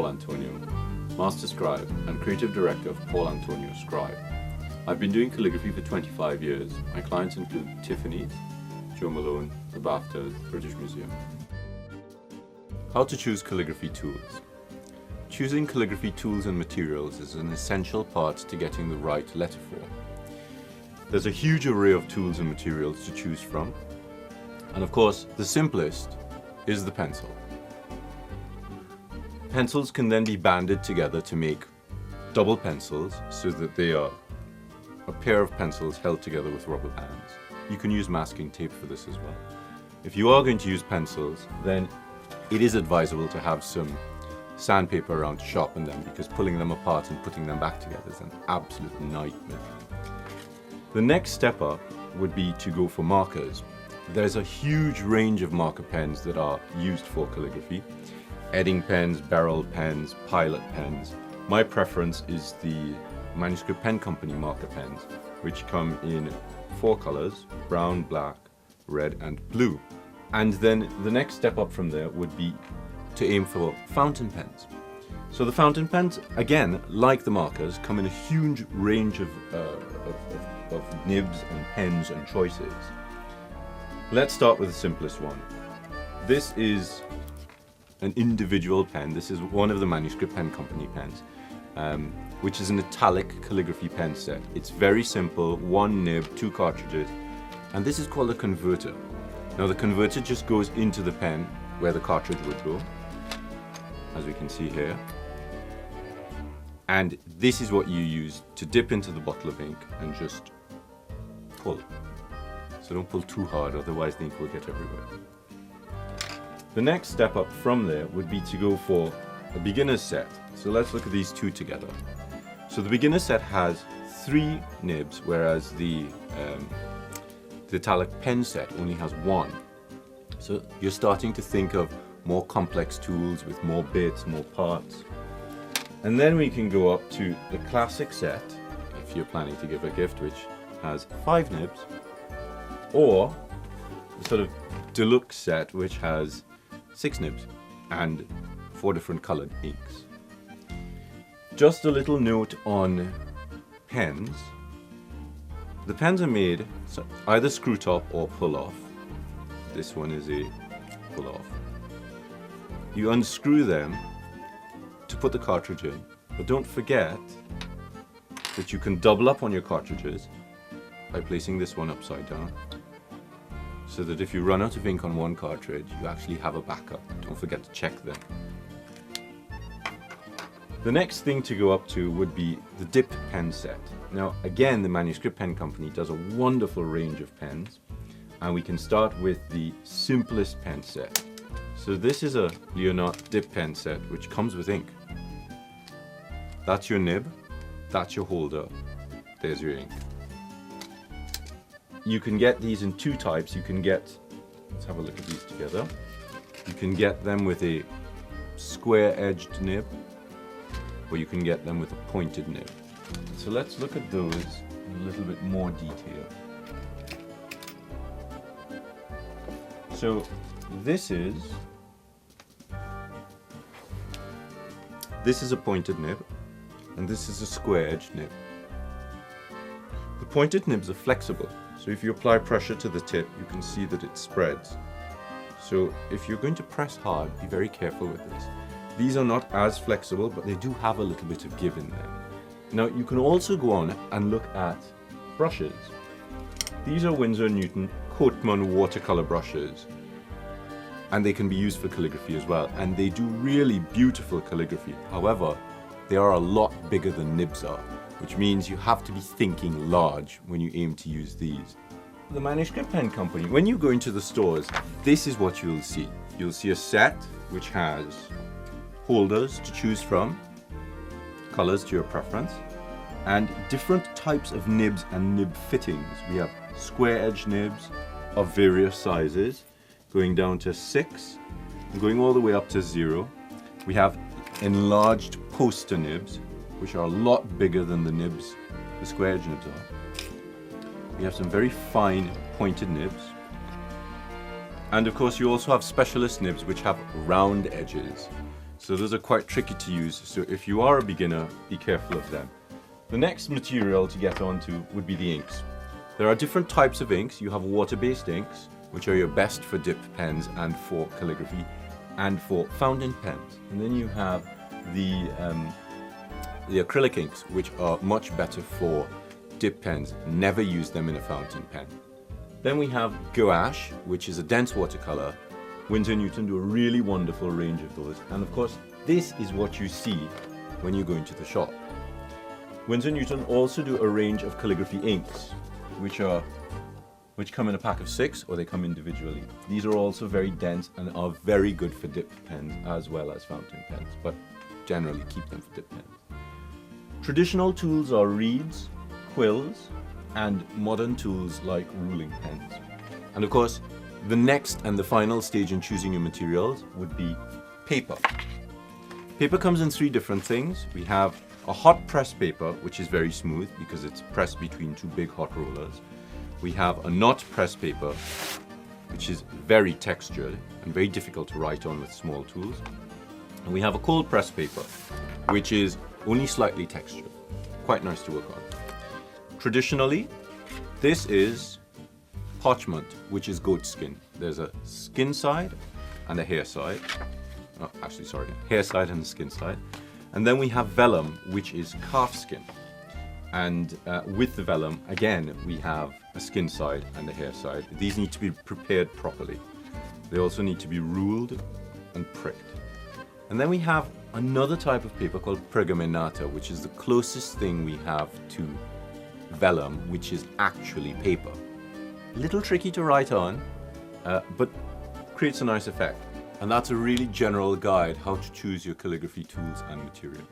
Paul Antonio, Master Scribe and Creative Director of Paul Antonio Scribe. I've been doing calligraphy for 25 years. My clients include Tiffany's, Joe Malone, the BAFTAs, British Museum. How to choose calligraphy tools. Choosing calligraphy tools and materials is an essential part to getting the right letterform. There's a huge array of tools and materials to choose from, and of course the simplest is the pencil. Pencils can then be banded together to make double pencils so that they are a pair of pencils held together with rubber bands. You can use masking tape for this as well. If you are going to use pencils, then it is advisable to have some sandpaper around to sharpen them, because pulling them apart and putting them back together is an absolute nightmare. The next step up would be to go for markers. There's a huge range of marker pens that are used for calligraphy. Edding pens, Beryl pens, Pilot pens. My preference is the Manuscript Pen Company marker pens, which come in 4 colors: brown, black, red and blue. And then the next step up from there would be to aim for fountain pens. So the fountain pens, again, like the markers, come in a huge range of nibs and pens and choices. Let's start with the simplest one. This is an individual pen. This is one of the Manuscript Pen Company pens, which is an italic calligraphy pen set. It's very simple, 1 nib, 2 cartridges, and this is called a converter. Now the converter just goes into the pen where the cartridge would go, as we can see here. And this is what you use to dip into the bottle of ink and just pull. So don't pull too hard, otherwise the ink will get everywhere. The next step up from there would be to go for a beginner's set. So let's look at these two together. So the beginner's set has 3 nibs, whereas the italic pen set only has 1. So you're starting to think of more complex tools with more bits, more parts. And then we can go up to the classic set, if you're planning to give a gift, which has 5 nibs, or the sort of deluxe set, which has 6 nibs and 4 different colored inks. Just a little note on pens. The pens are made either screw top or pull off. This one is a pull off. You unscrew them to put the cartridge in, but don't forget that you can double up on your cartridges by placing this one upside down, so that if you run out of ink on one cartridge, you actually have a backup. Don't forget to check them. The next thing to go up to would be the dip pen set. Now again, the Manuscript Pen Company does a wonderful range of pens, and we can start with the simplest pen set. So this is a Leonard dip pen set, which comes with ink. That's your nib, that's your holder, there's your ink. You can get these in 2 types. You can get, let's have a look at these together. You can get them with a square-edged nib, or you can get them with a pointed nib. So let's look at those in a little bit more detail. So this is a pointed nib, and this is a square-edged nib. The pointed nibs are flexible, so if you apply pressure to the tip, you can see that it spreads. So if you're going to press hard, be very careful with this. These are not as flexible, but they do have a little bit of give in them. Now you can also go on and look at brushes. These are Winsor & Newton Coatman watercolor brushes, and they can be used for calligraphy as well, and they do really beautiful calligraphy. However, they are a lot bigger than nibs are, which means you have to be thinking large when you aim to use these. The Manuscript Pen Company, when you go into the stores, this is what you'll see. You'll see a set which has holders to choose from, colors to your preference, and different types of nibs and nib fittings. We have square edge nibs of various sizes, going down to 6 and going all the way up to 0. We have enlarged poster nibs, which are a lot bigger than the nibs, the square edge nibs are. We have some very fine pointed nibs. And of course you also have specialist nibs which have round edges. So those are quite tricky to use. So if you are a beginner, be careful of them. The next material to get onto would be the inks. There are different types of inks. You have water-based inks, which are your best for dip pens and for calligraphy and for fountain pens. And then you have the acrylic inks, which are much better for dip pens. Never use them in a fountain pen. Then we have gouache, which is a dense watercolor. Winsor & Newton do a really wonderful range of those. And of course, this is what you see when you go into the shop. Winsor & Newton also do a range of calligraphy inks, which come in a pack of 6 or they come individually. These are also very dense and are very good for dip pens as well as fountain pens, but generally keep them for dip pens. Traditional tools are reeds, quills, and modern tools like ruling pens. And of course, the next and the final stage in choosing your materials would be paper. Paper comes in 3 different things. We have a hot press paper, which is very smooth because it's pressed between 2 big hot rollers. We have a not press paper, which is very textured and very difficult to write on with small tools. And we have a cold press paper, which is only slightly textured. Quite nice to work on. Traditionally, this is parchment, which is goat skin. There's a skin side and a hair side. Oh, actually, sorry, hair side and a skin side. And then we have vellum, which is calf skin. And with the vellum, again, we have a skin side and a hair side. These need to be prepared properly. They also need to be ruled and pricked. And then we have another type of paper called pergaminata, which is the closest thing we have to vellum, which is actually paper. A little tricky to write on, but creates a nice effect. And that's a really general guide how to choose your calligraphy tools and materials.